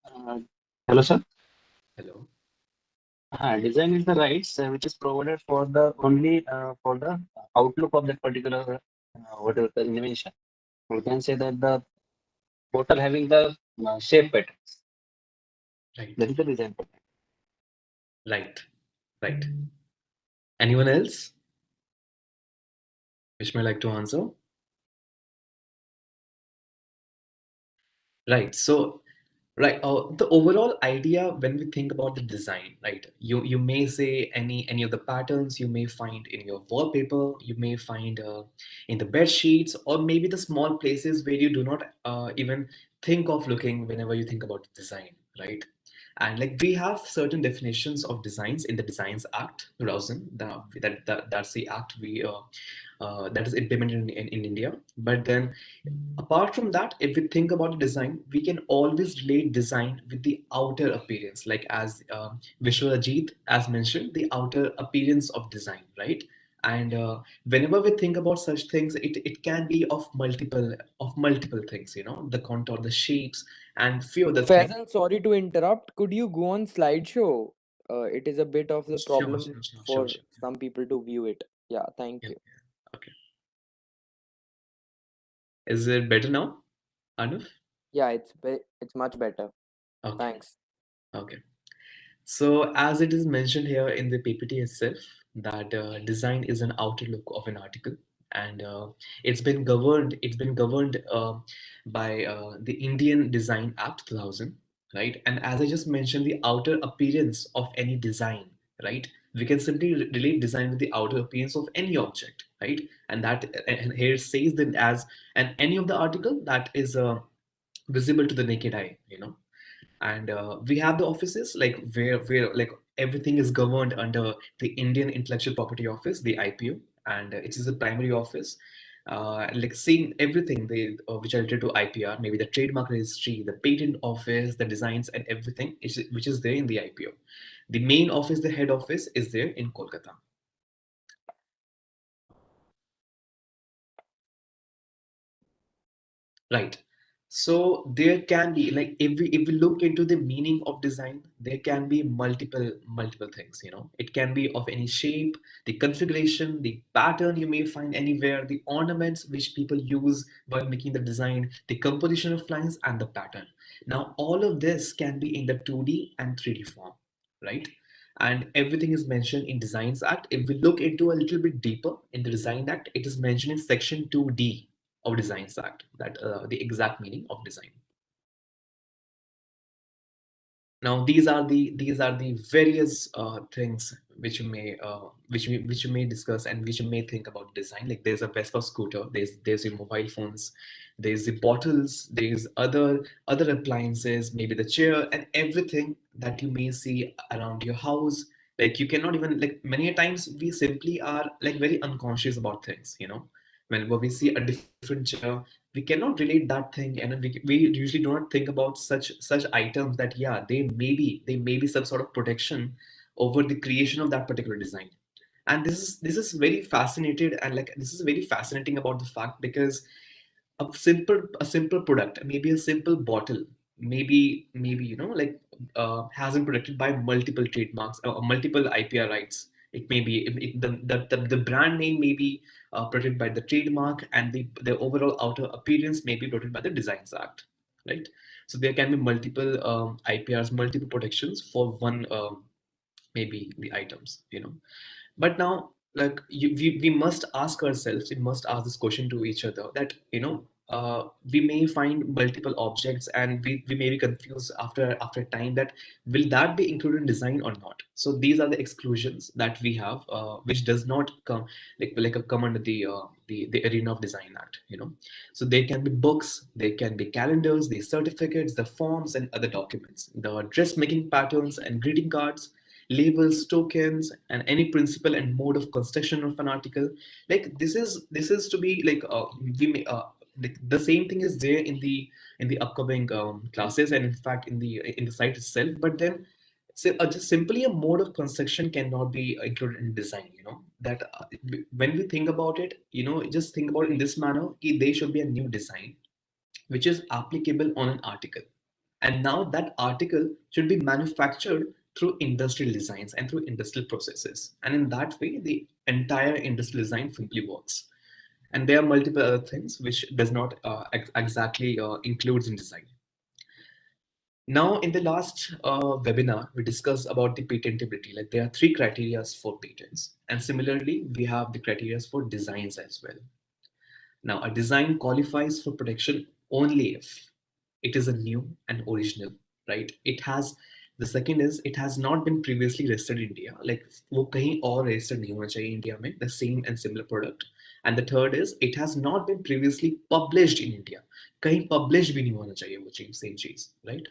Uh, Hello, sir. Hello. Design is the rights which is provided for the only for the outlook of that particular whatever the invention. We can say that the bottle having the shape patterns. Right. That is the design pattern. Right. Right. Anyone else which may like to answer? Right. So, right. The overall idea when we think about the design, right? You may say any of the patterns you may find in your wallpaper, you may find in the bed sheets, or maybe the small places where you do not even think of looking whenever you think about design, right? And like we have certain definitions of designs in the Designs Act 2000. That's the act that is implemented in India. But then, apart from that, if we think about the design, we can always relate design with the outer appearance, like as Vishwajit as mentioned, the outer appearance of design, right? And whenever we think about such things, it can be of multiple things, the contour, the shapes, and few other things. Faizan, sorry to interrupt. Could you go on slideshow? It is a bit of the Sure, problem sure, sure, sure, for sure. some people to view it. Yeah, thank Yeah, you. yeah. Okay. Is it better now, Anuv? Yeah, it's much better. Okay. Thanks. Okay. So, as it is mentioned here in the PPT itself, that design is an outer look of an article, and it's been governed. It's been governed by the Indian Design Act 2000, right? And as I just mentioned, the outer appearance of any design, right? We can simply relate design with the outer appearance of any object, right? And here it says that as and any of the article that is visible to the naked eye, and we have the offices like where like everything is governed under the Indian Intellectual Property Office, the IPO, and it is the primary office. Like seeing everything they which are related to IPR, maybe the trademark registry, the patent office, the designs, and everything which is there in the IPO. The main office, the head office, is there in Kolkata. Right. So there can be like if we look into the meaning of design, there can be multiple things, It can be of any shape, the configuration, the pattern you may find anywhere, the ornaments which people use while making the design, the composition of lines and the pattern. Now all of this can be in the 2D and 3D form, right? And everything is mentioned in Designs Act. If we look into a little bit deeper in the Design Act, it is mentioned in section 2D of Designs Act, that the exact meaning of design. Now these are the various things which you may discuss and which you may think about design. Like there's a Vespa scooter, there's your mobile phones, there's the bottles, there's other appliances, maybe the chair and everything that you may see around your house. Like you cannot even like many a times we simply are like very unconscious about things. Whenever we see a different chair, we cannot relate that thing, and we usually do not think about such items that yeah they may be some sort of protection over the creation of that particular design. And this is very fascinated, and like this is very fascinating about the fact because a simple product, maybe a simple bottle, maybe like hasn't protected by multiple trademarks or multiple IPR rights. It may be the brand name may be protected by the trademark, and the overall outer appearance may be protected by the Designs Act, right? So there can be multiple IPRs, multiple protections for one maybe the items. But now like we must ask ourselves, we must ask this question to each other that we may find multiple objects and we may be confused after a time that will that be included in design or not. So these are the exclusions that we have which does not come come under the arena of Design Act. So there can be books, there can be calendars, the certificates, the forms and other documents, the dressmaking patterns and greeting cards, labels, tokens, and any principle and mode of construction of an article. Like this is to be like we may like the same thing is there in the upcoming classes, and in fact in the site itself. But then just simply a mode of construction cannot be included in design. That when we think about it, just think about it in this manner. There should be a new design which is applicable on an article, And now that article should be manufactured through industrial designs and through industrial processes. And in that way, the entire industrial design simply works. And there are multiple other things which does not exactly includes in design. Now, in the last webinar, we discussed about the patentability. Like there are three criteria for patents. And similarly, we have the criteria for designs as well. Now, a design qualifies for protection only if it is a new and original, right? It has, the second is it has not been previously registered in India, like वो कहीं और registered नहीं होना चाहिए India में, the same and similar product. And the third is it has not been previously published in India. कहीं published भी नहीं होना चाहिए वो चीज, same चीज, right?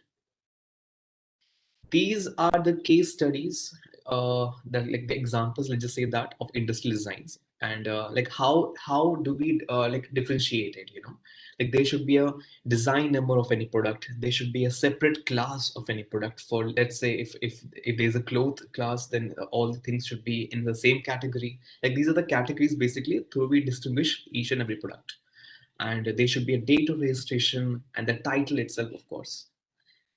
These are the case studies, that like the examples, let's just say that, of industrial designs. And like how do we like differentiate it, you know? Like there should be a design number of any product, there should be a separate class of any product. For, let's say, if there's a cloth class, then all the things should be in the same category. Like these are the categories basically through we distinguish each and every product. And there should be a date of registration and the title itself, of course.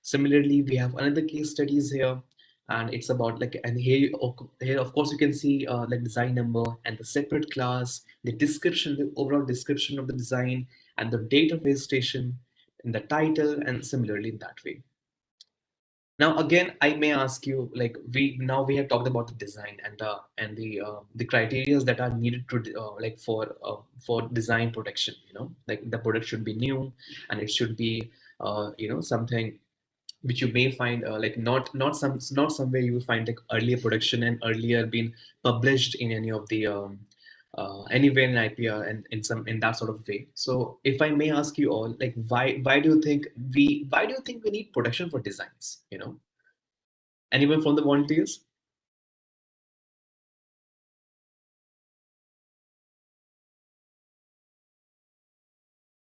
Similarly, we have another case studies here, and it's about like, and here of course you can see like design number and the separate class, the description, the overall description of the design, and the date of registration, and the title, and similarly in that way. Now again, I may ask you, like we have talked about the design and the criteria that are needed to like for design protection. You know, like the product should be new, and it should be you know, something which you may find like not somewhere you will find like earlier production and earlier been published in any of the anywhere in IPR and in some in that sort of way. So if I may ask you all, like why do you think we need protection for designs? You know, anyone from the volunteers?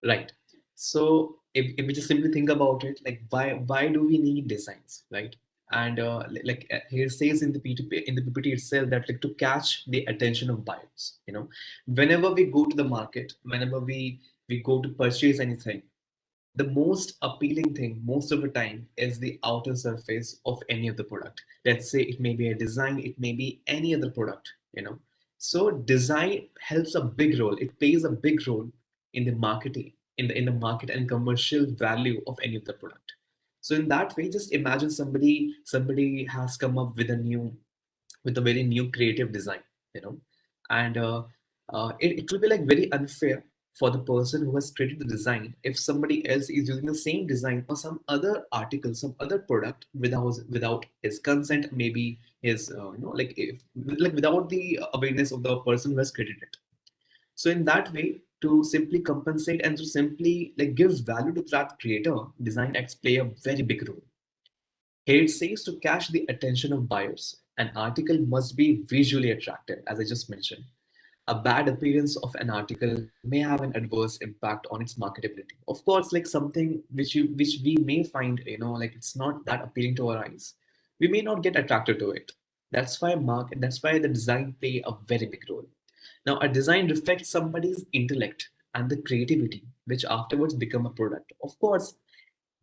Right. So if we just simply think about it, like why do we need designs, right? And like here it says in the P2P, in the PPT itself, that like to catch the attention of buyers. You know, whenever we go to the market, whenever we go to purchase anything, the most appealing thing most of the time is the outer surface of any of the product. Let's say it may be a design, it may be any other product, you know. So design helps a big role, it plays a big role in the marketing, in the market and commercial value of any of the product. So in that way, just imagine somebody has come up with a very new creative design, you know. And it will be like very unfair for the person who has created the design if somebody else is using the same design or some other article, some other product without his consent, maybe his you know, like if, like without the awareness of the person who has created it. So in that way, to simply compensate and to simply like give value to that creator, design acts play a very big role. Here it says to catch the attention of buyers, an article must be visually attractive, as I just mentioned. A bad appearance of an article may have an adverse impact on its marketability. Of course, like something which we may find, you know, like it's not that appealing to our eyes, we may not get attracted to it. That's why the design play a very big role. Now, a design reflects somebody's intellect and the creativity, which afterwards become a product. Of course,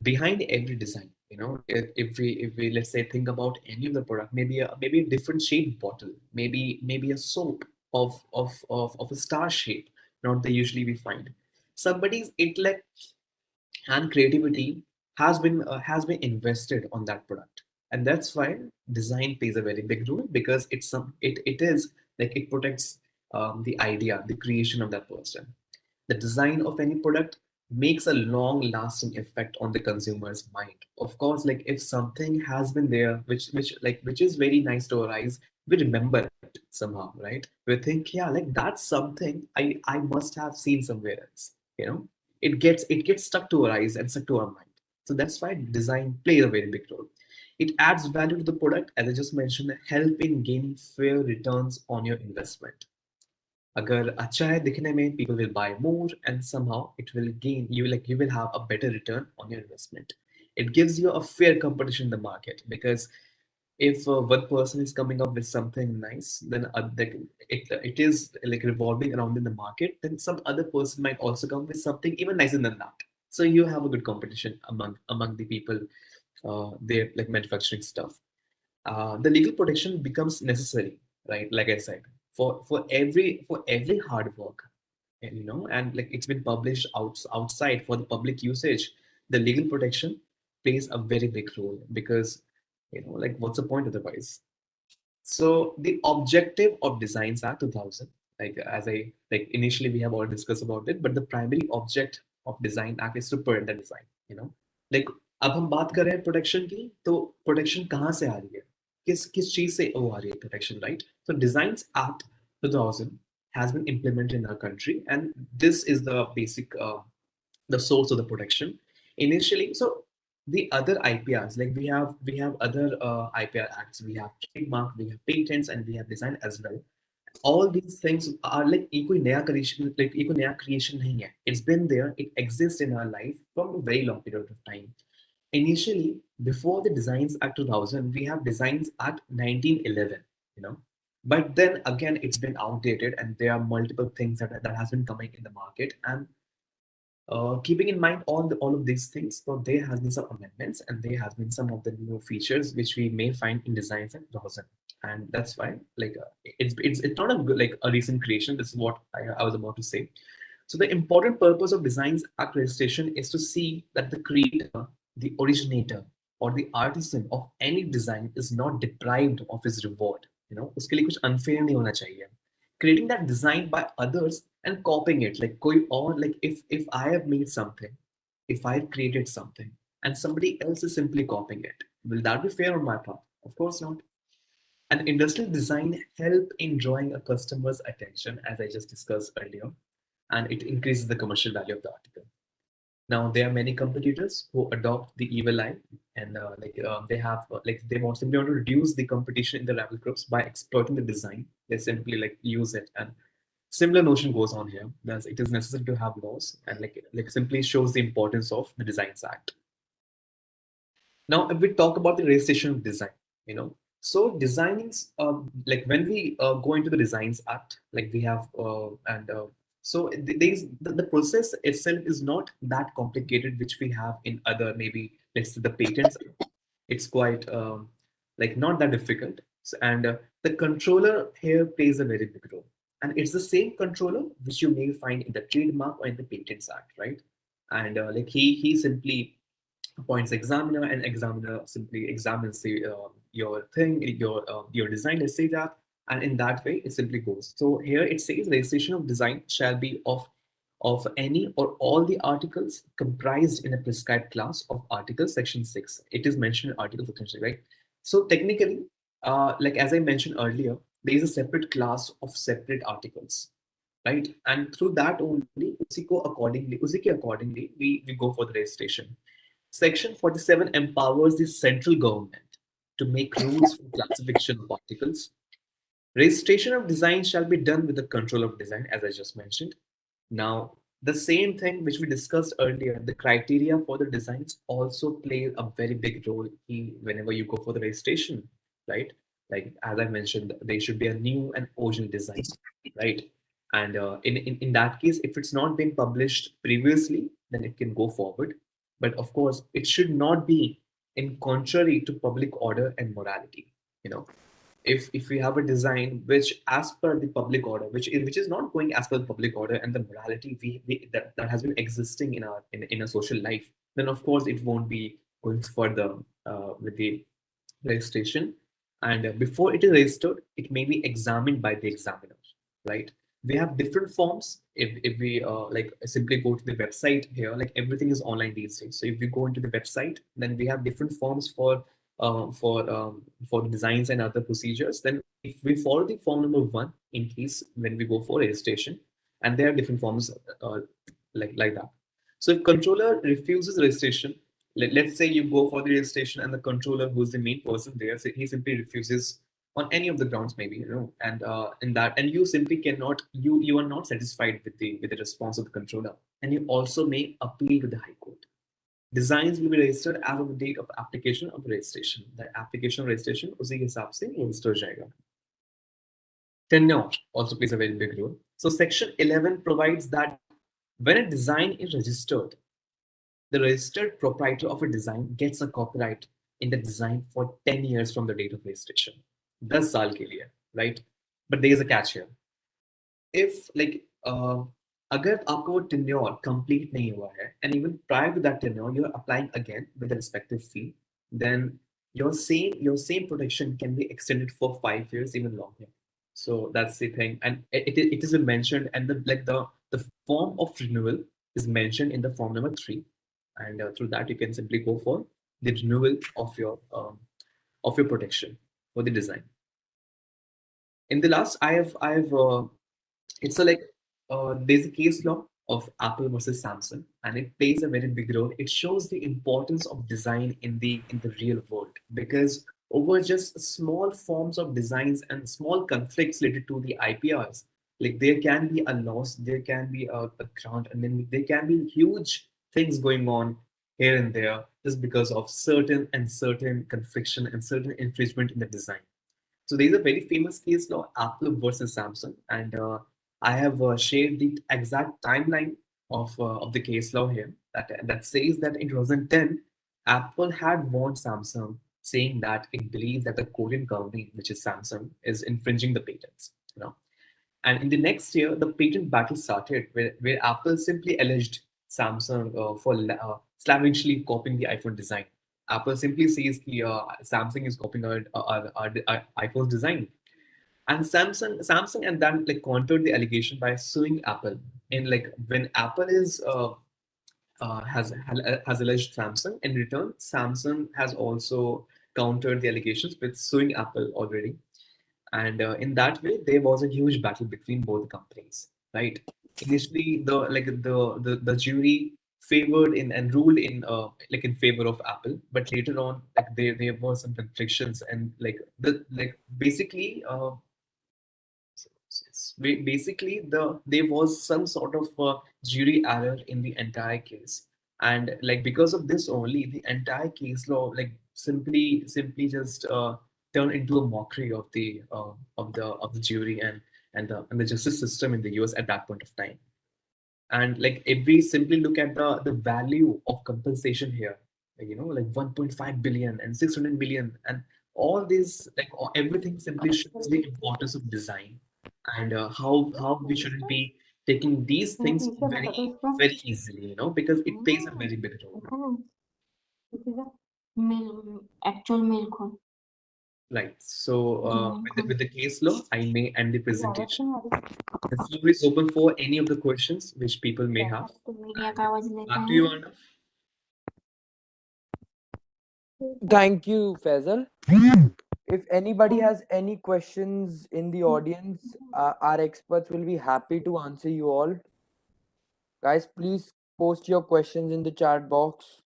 behind every design, you know, if we let's say think about any of the product, maybe a different shaped bottle, maybe a soap of a star shape, not the usually we find, somebody's intellect and creativity has been invested on that product. And that's why design plays a very big role, because it is like it protects the idea, the creation of that person. The design of any product makes a long lasting effect on the consumer's mind. Of course, like if something has been there which is very nice to our eyes, we remember it somehow, right? We think, yeah, like that's something I must have seen somewhere else, you know. It gets stuck to our eyes and stuck to our mind. So that's why design plays a very big role. It adds value to the product, as I just mentioned, helping gaining fair returns on your investment. अगर अच्छा है दिखने में, people will buy more, and somehow it will gain you, like you will have a better return on your investment. It gives you a fair competition in the market, because if one person is coming up with something nice, then it is like revolving around in the market, then some other person might also come with something even nicer than that. So you have a good competition among the people, they're like manufacturing stuff. The legal protection becomes necessary, right? Like I said, for every hard work, and and like it's been published outside for the public usage, the legal protection plays a very big role, because like what's the point otherwise? So the objective of Designs Act 2000, like as I like initially we have already discussed about it, but the primary object of Design Act is to protect the design. Like अब हम बात कर रहे हैं protection की, तो protection कहाँ से आ रही है, किस किस चीज से वो आ रही है protection, right? So Designs Act 2000 has been implemented in our country, and this is the basic the source of the protection initially. So the other IPRs, like we have other IPR acts, we have trademark, we have patents, and we have design as well. All these things are like ये कोई नया creation, like ये कोई नया creation नहीं है. It's been there, it exists in our life from a very long period of time. Initially, before the Designs Act 2000, we have Designs Act 1911, you know. But then again, it's been outdated, and there are multiple things that has been coming in the market. And keeping in mind all of these things, so there has been some amendments, and there has been some of the new features which we may find in Designs Act 2000, and that's why like it's not a good, like a recent creation. This is what I was about to say. So the important purpose of Designs Act registration is to see that the creator, the originator, or the artisan of any design is not deprived of his reward. उसके लिए कुछ unfair नहीं होना चाहिए. Creating that design by others and copying it, like कोई और, like if I have made something, if I've created something, and somebody else is simply copying it, will that be fair on my part? Of course not. And industrial design help in drawing a customer's attention, as I just discussed earlier, and it increases the commercial value of the article. Now there are many competitors who adopt the evil eye, and they have they want simply want to reduce the competition in the rival groups by exploiting the design. They simply like use it, and similar notion goes on here. Thus, it is necessary to have laws, and like simply shows the importance of the Designs Act. Now, if we talk about the registration of design, so designings, like when we go into the Designs Act, like we have, and so the process itself is not that complicated, which we have in other, maybe let's say the patents. It's quite like not that difficult. So, and the controller here plays a very big role. And it's the same controller which you may find in the trademark or in the Patents Act, right? And like he simply appoints examiner, and examiner simply examines your thing, your design, let's say that, and in that way it simply goes. So here it says registration of design shall be of any or all the articles comprised in a prescribed class of Article Section 6. It is mentioned in Article Section 6, right? So technically, like as I mentioned earlier, there is a separate class of separate articles, right? And through that only, उसी के accordingly, we go for the registration. Section 47 empowers the central government to make rules for classification of articles. Registration of design shall be done with the control of design, as I just mentioned. Now, the same thing which we discussed earlier, the criteria for the designs also play a very big role whenever you go for the registration, right? Like as I mentioned, there should be a new and original design, right? And in that case, if it's not been published previously, then it can go forward. But of course, it should not be in contrary to public order and morality. You know, if we have a design which as per the public order, which is not going as per the public order and the morality that has been existing in a social life, then of course it won't be going further with the registration. And before it is registered, it may be examined by the examiner, right? We have different forms. If we like simply go to the website here, like everything is online these days. So if we go into the website, then we have different forms for designs and other procedures. Then if we follow the form number 1 in case when we go for registration, and there are different forms uh, like that. So if controller refuses registration, let's say you go for the registration and the controller, who's the main person there, so he simply refuses on any of the grounds, maybe, and in that, and you simply cannot, you are not satisfied with the response of the controller, and you also may appeal to the High Court. Designs will be registered as of the date of application of registration. The application of registration उसी के हिसाब से register हो जाएगा. Tenure also plays a very big role. So Section 11 provides that when a design is registered, the registered proprietor of a design gets a copyright in the design for 10 years from the date of registration. 10 साल के लिए, right? But there is a catch here. If like अगर आपका वो tenure complete नहीं हुआ है, and even prior to that tenure you're applying again with the respective fee, then your same protection can be extended for 5 years, even longer. So that's the thing, and it is mentioned, and the form of renewal is mentioned in the form number 3, and through that you can simply go for the renewal of your protection for the design. In the last, I have it's a like there's a case law of Apple versus Samsung, and it plays a very big role. It shows the importance of design in the real world, because over just small forms of designs and small conflicts related to the IPRs, like there can be a loss, there can be a grant, and then there can be huge things going on here and there just because of certain confliction and certain infringement in the design. So there is a very famous case law, Apple versus Samsung, and I have shared the exact timeline of the case law here. That says that in 2010, Apple had warned Samsung, saying that it believes that the Korean company, which is Samsung, is infringing the patents. And in the next year, the patent battle started, where Apple simply alleged Samsung for slavishly copying the iPhone design. Apple simply says that Samsung is copying our iPhone's design, and Samsung and then like countered the allegation by suing Apple. And like when Apple is has alleged Samsung, in return, Samsung has also countered the allegations with suing Apple already. And in that way there was a huge battle between both companies, right? Initially the jury favored in and ruled in like in favor of Apple, but later on like there were some conflictions, and like the like basically basically there was some sort of jury error in the entire case, and like because of this only the entire case law like simply just turned into a mockery of the jury and the justice system in the US at that point of time. And like if we simply look at the value of compensation here, like 1.5 billion and 600 million, and all this like everything simply shows the importance of design, and how we shouldn't be taking these things very easily, because it plays a very big role. Actual milk. Right. So with the case law, I may end the presentation. The floor is open for any of the questions which people may have. Back to you, Arnav. Thank you, Faisal. If anybody has any questions in the audience, our experts will be happy to answer you all. Guys, please post your questions in the chat box.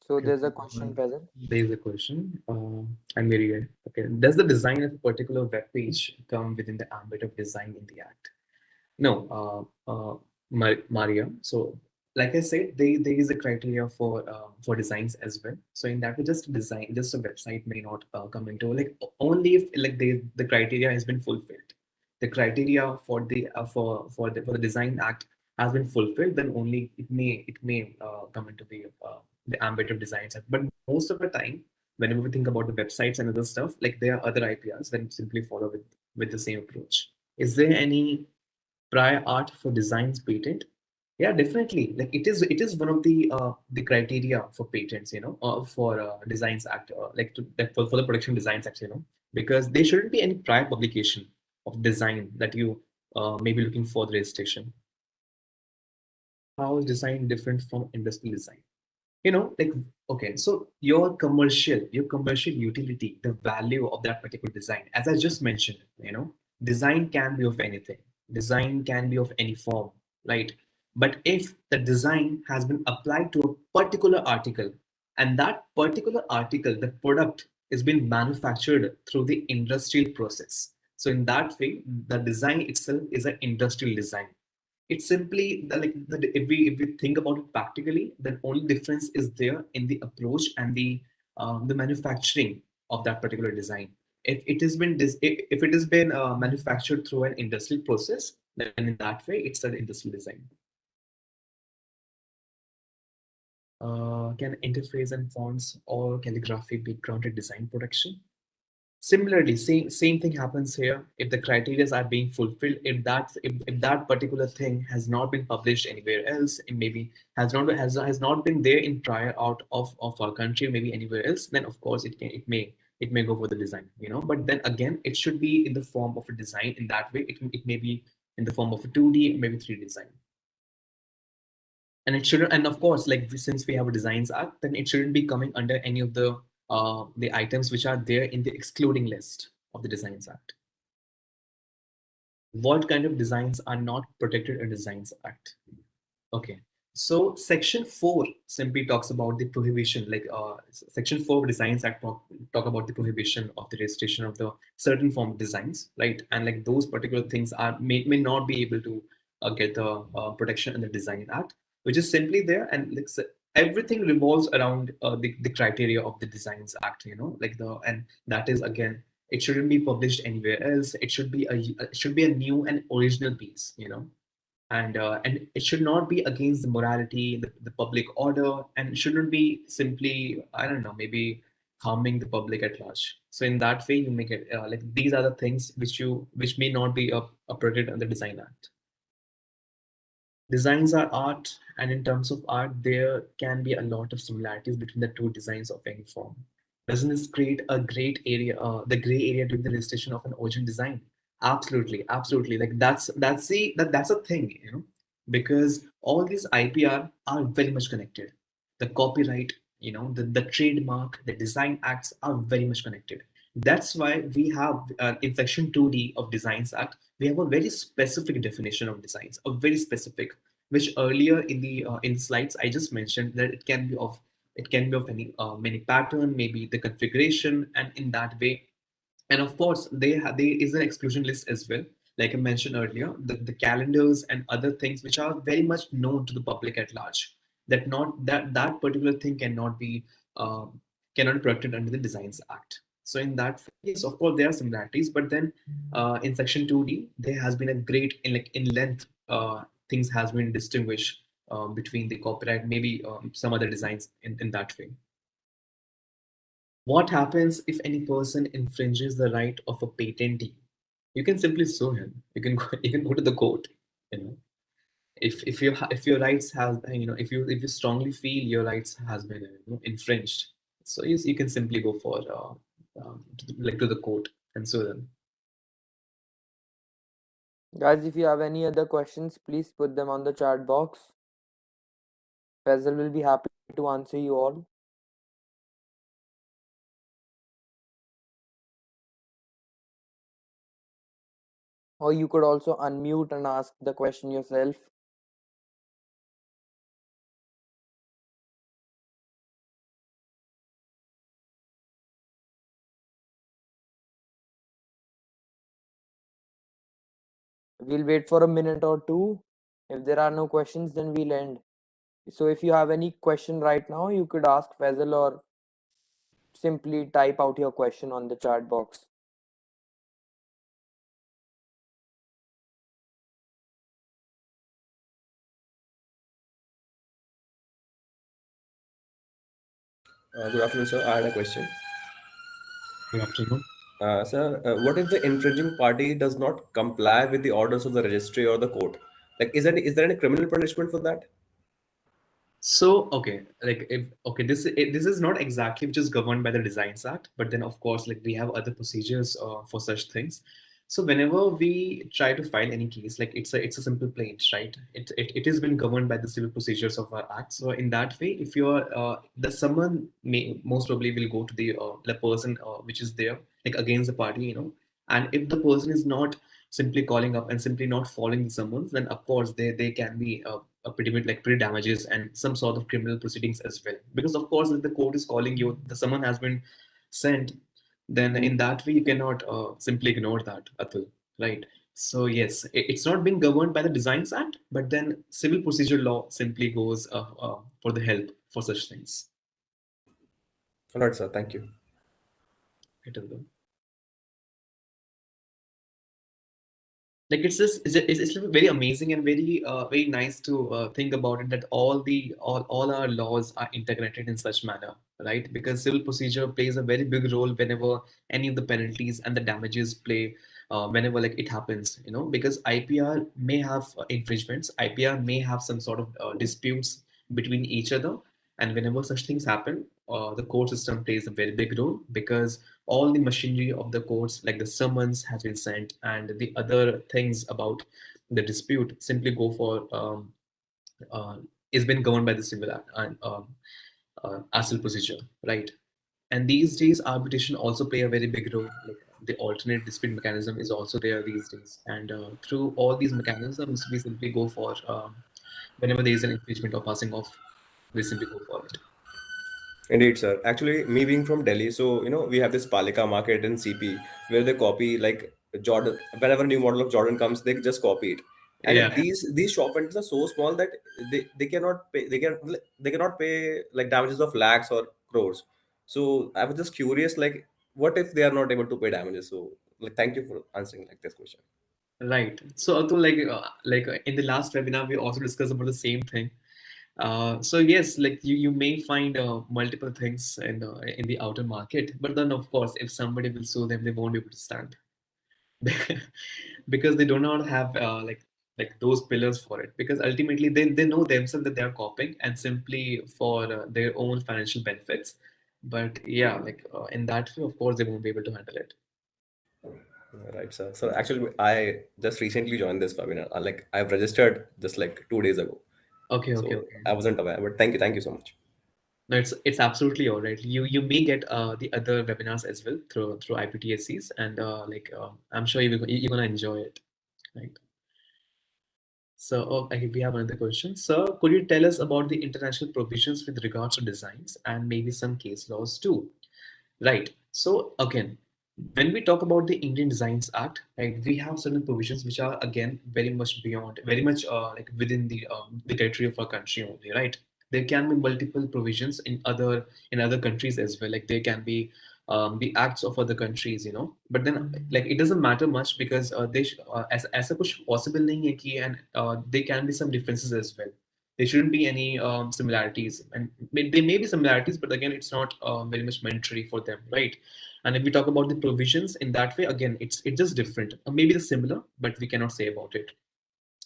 So Okay. there's a question, Faisal. There is a question. I'm very good. Okay. Does the design of a particular web page come within the ambit of design in the act? No, Maria. So, like I said, there is a criteria for designs as well. So in that way, just a design, just a website may not come into like only if like the criteria has been fulfilled. The criteria for the design act has been fulfilled, then only it may come into the ambit of designs. But most of the time, whenever we think about the websites and other stuff, like there are other IPRs that simply follow with the same approach. Is there any prior art for designs patent? Yeah, definitely. Like it is one of the criteria for patents, for designs act, like for the production designs act, because there shouldn't be any prior publication of design that you may be looking for the registration. How is design different from industrial design? Like, okay, so your commercial utility, the value of that particular design, as I just mentioned, design can be of anything, design can be of any form, right? But if the design has been applied to a particular article, and that particular article, the product, is being manufactured through the industrial process, so in that way the design itself is an industrial design. It's simply if we think about it practically, then only difference is there in the approach and the manufacturing of that particular design. If it has been if it has been manufactured through an industrial process, then in that way it's an industrial design. Can interface and fonts or calligraphy be granted design protection? Similarly, same thing happens here. If the criteria are being fulfilled, if that particular thing has not been published anywhere else, it maybe has not been there in prior out of our country, maybe anywhere else, then of course it may go for the design, But then again, it should be in the form of a design. In that way, it may be in the form of a 2D, maybe 3D design. And it shouldn't, and of course, like since we have a Designs Act, then it shouldn't be coming under any of the items which are there in the excluding list of the Designs Act. What kind of designs are not protected in Designs Act? Okay, so Section 4 simply talks about the prohibition, like Section 4 of Designs Act talk about the prohibition of the registration of the certain form of designs, right? And like those particular things may not be able to get the protection in the Design Act, which is simply there, and like everything revolves around the criteria of the Designs Act, and that is again, it shouldn't be published anywhere else. It should be a new and original piece, and it should not be against the morality, the public order, and it shouldn't be simply, I don't know, maybe harming the public at large. So in that way, you make it like these are the things which may not be protected under Design Act. Designs are art, and in terms of art, there can be a lot of similarities between the two designs of any form. Doesn't this create a great area, the gray area during the registration of an original design? Absolutely, absolutely. Like that's a thing, because all these IPR are very much connected. The copyright, the trademark, the design acts are very much connected. That's why we have in Section 2D of Designs Act, we have a very specific definition of designs, a very specific, which earlier in the in slides I just mentioned that it can be of many pattern, maybe the configuration, and in that way. And of course, there is an exclusion list as well. Like I mentioned earlier, the calendars and other things which are very much known to the public at large. That particular thing cannot be protected under the Designs Act. So in that case, of course, there are similarities, but then in Section 2D, there has been a great in length things has been distinguished between the copyright, maybe some other designs in that way. What happens if any person infringes the right of a patentee? You can simply sue him. You can go to the court. You know, if your rights have if you strongly feel your rights has been infringed, so you can simply go for to the court and sue them. Guys, if you have any other questions, please put them on the chat box. Faisal will be happy to answer you all. Or you could also unmute and ask the question yourself. We'll wait for a minute or two. If there are no questions, then we'll end. So if you have any question right now, you could ask Faisal or simply type out your question on the chat box. Good afternoon, sir. I had a question. Good afternoon. Sir, what if the infringing party does not comply with the orders of the registry or the court? Like, is there any criminal punishment for that? So okay, like if okay, this is not exactly which is governed by the Designs Act, but then of course like we have other procedures for such things. So whenever we try to file any case, like it's a simple plaint, right? It has been governed by the civil procedures of our act. So in that way, if you're the someone may most probably will go to the person which is there like against the party, and if the person is not simply calling up and simply not following the summons, then of course they can be a pretty bit like pretty damages and some sort of criminal proceedings as well. Because of course, if the court is calling you, the summon has been sent, then in that way you cannot simply ignore that, Atul, right? So yes, it's not been governed by the Designs Act, but then civil procedure law simply goes for the help for such things. All right, sir. Thank you. It is good. Like it's very amazing and very nice to think about it, that all our laws are integrated in such manner, right? Because civil procedure plays a very big role whenever any of the penalties and the damages play, whenever like it happens, because IPR may have infringements, IPR may have some sort of disputes between each other, and whenever such things happen, the court system plays a very big role, because all the machinery of the courts, like the summons has been sent, and the other things about the dispute simply go for uh, is been governed by the civil civil procedure, right? And these days, arbitration also play a very big role. Like the alternate dispute mechanism is also there these days, and through all these mechanisms, we simply go for whenever there is an infringement or passing off, we simply go for it. Indeed, sir. Actually, me being from Delhi, so we have this Palika market in CP where they copy like Jordan. Whenever a new model of Jordan comes, they just copy it. And Yeah, these shop vendors are so small that they cannot pay. They cannot pay like damages of lakhs or crores. So I was just curious, like, what if they are not able to pay damages? So like, thank you for answering like this question. right. So, Atul, in the last webinar, we also discussed about the same thing. So yes, like you may find multiple things in the outer market, but then of course, if somebody will sue them, they won't be able to stand because they do not have like those pillars for it. Because ultimately, they know themselves that they are copying and simply for their own financial benefits. But yeah, like in that way, of course, they won't be able to handle it. Right, sir. So actually, I just recently joined this webinar. Like I've registered just like 2 days ago. Okay, okay, So okay. I wasn't aware, but thank you so much. No, it's absolutely all right. You may get the other webinars as well through IPTSCs, and I'm sure you're gonna enjoy it, right? So okay, we have another question. Sir, could you tell us about the international provisions with regards to designs and maybe some case laws too? Right. So again, when we talk about the Indian Designs Act, right, we have certain provisions which are again very much beyond, very much like within the territory of our country only, right? There can be multiple provisions in other countries as well. Like there can be the acts of other countries, But then like it doesn't matter much because as a कुछ possible नहीं है कि and there can be some differences as well. There shouldn't be any similarities, and there may be similarities, but again, it's not very much mandatory for them, right? And if we talk about the provisions in that way, again, it's just different. Maybe they're similar, but we cannot say about it.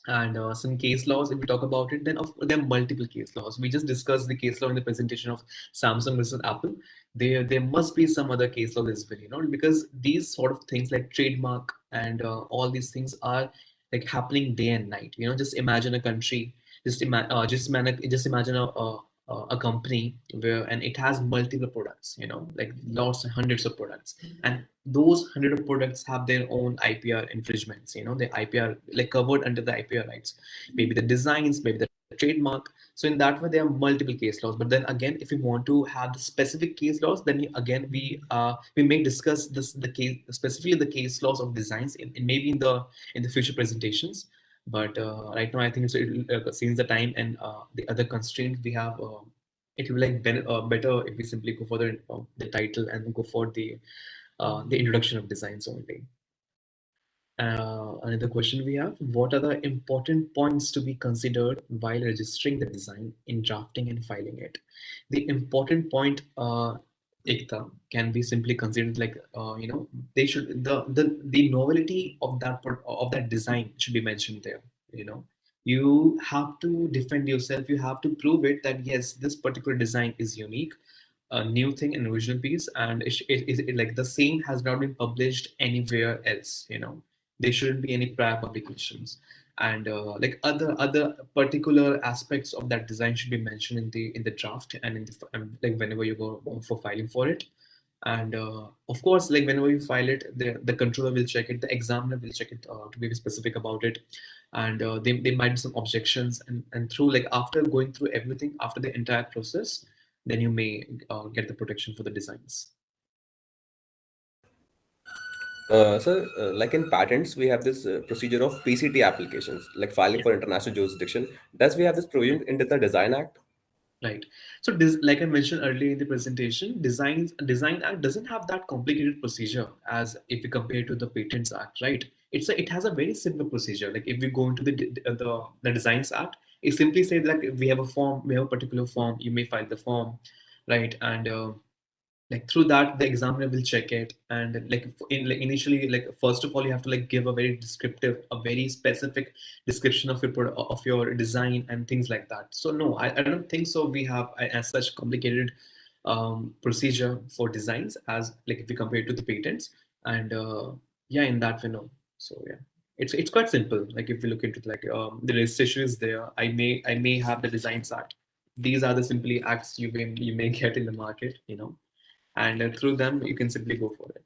And some case laws, if we talk about it, then there are multiple case laws. We just discussed the case law in the presentation of Samsung versus Apple. There must be some other case laws as well, because these sort of things like trademark and all these things are like happening day and night. Just imagine a country, just imagine a company where and it has multiple products, like lots and hundreds of products, and those hundred of products have their own IPR infringements. The IPR like covered under the IPR rights, maybe the designs, maybe the trademark. So in that way, there are multiple case laws. But then again, if we want to have the specific case laws, then again we may discuss the case specifically the case laws of designs in maybe in the future presentations. But right now, I think since the time and the other constraint we have. It will be like better if we simply go for the title and go for the introduction of designs only. Another question we have: what are the important points to be considered while registering the design in drafting and filing it? The important point, Ekta, can be simply considered like they should the novelty of that design should be mentioned there. You have to defend yourself. You have to prove it that yes, this particular design is unique, a new thing, an original piece, and like the same has not been published anywhere else. There shouldn't be any prior publications, and like other particular aspects of that design should be mentioned in the draft and in the like whenever you go for filing for it. And of course, like whenever you file it, the controller will check it, the examiner will check it to be specific about it, and they might be some objections, and through like after going through everything, after the entire process, then you may get the protection for the designs. Like in patents, we have this procedure of PCT applications, like filing Yeah. for international jurisdiction. Does we have this provision in the Design Act? Right. So, like I mentioned earlier in the presentation, Design Act doesn't have that complicated procedure as if we compare to the Patents Act, right? It has a very simple procedure. Like if we go into the Designs Act, it simply says like we have a form, we have a particular form, you may file the form, right? And like through that the examiner will check it, and like initially, like first of all you have to like give a very descriptive, a very specific description of of your design and things like that. So no, I don't think so we have as such complicated procedure for designs as like if we compare it to the patents. And yeah, in that way, no. So yeah, it's quite simple. Like if we look into like the registration is there, I may have the designs act. These are the simply acts you may get in the market, and through them you can simply go for it.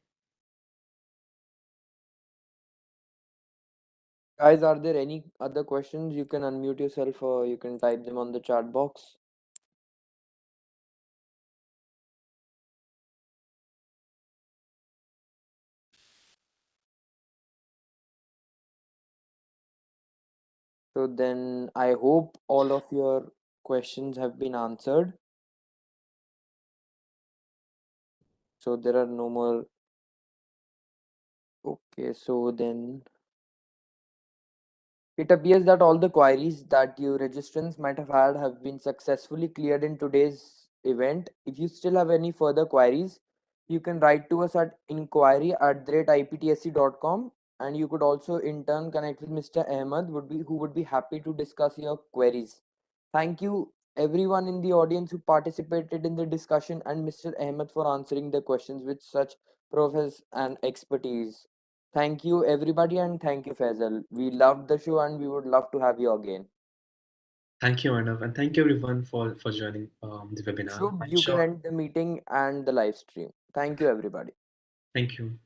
Guys, are there any other questions? You can unmute yourself or you can type them on the chat box. So then I hope all of your questions have been answered. So there are no more. Okay, so then it appears that all the queries that you registrants might have had have been successfully cleared in today's event. If you still have any further queries, you can write to us at inquiry@iptsc.com, and you could also in turn connect with Mr. Ahmed who would be happy to discuss your queries. Thank you everyone in the audience who participated in the discussion and Mr. Ahmed for answering the questions with such profess and expertise. Thank you, everybody, and thank you, Faisal. We loved the show and we would love to have you again. Thank you, Arnav, and thank you everyone for joining the webinar. Shubh, I'm you can sure. end the meeting and the live stream. Thank you, everybody. Thank you.